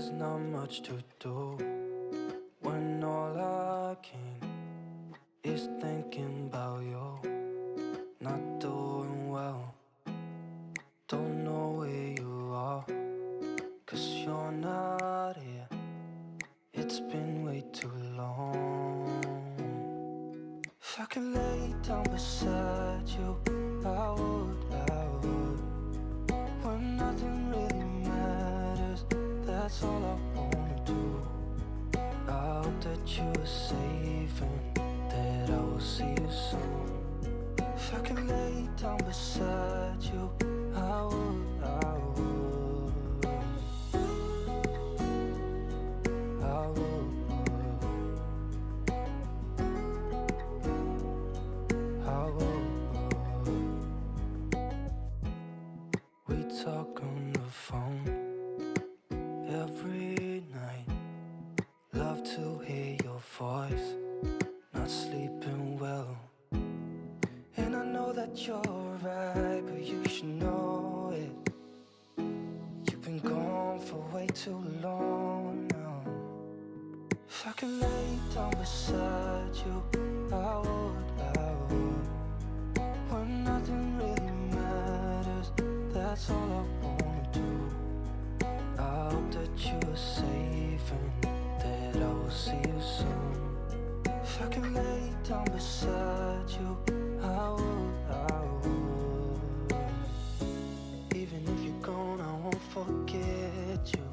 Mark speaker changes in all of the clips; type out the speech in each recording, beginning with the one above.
Speaker 1: there's not much to do when all I can is thinking about you. Not doing well, don't know where you are, 'cause you're not here. It's been way too long. If I could lay down beside you, I would, when nothing really matters, that's all I wanna do. I hope that you are safe and that I will see you soon. If I could lay down beside you, I would, I would, I would, I would. We talk on the phone every night. Love to hear your voice, not sleeping well. And I know that you're right, but you should know it. You've been gone for way too long now. If I could lay down beside you, I would, when nothing really matters, that's all I wanna do. I hope that you are safe and that I will see you soon. If I could lay down beside you, I would, I would. Even if you're gone, I won't forget you.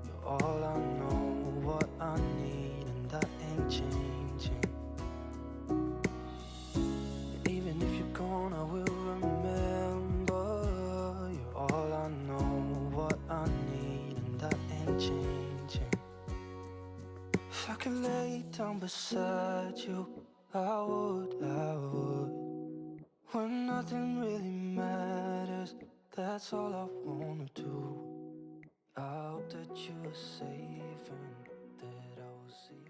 Speaker 1: You're all I know, what I need, and that ain't changing. And even if you're gone, I will remember. You're all I know, what I need, and that ain't changing. If I could lay down beside you, I would, I would. When nothing really matters, that's all I wanna do. I hope that you are safe and that I will see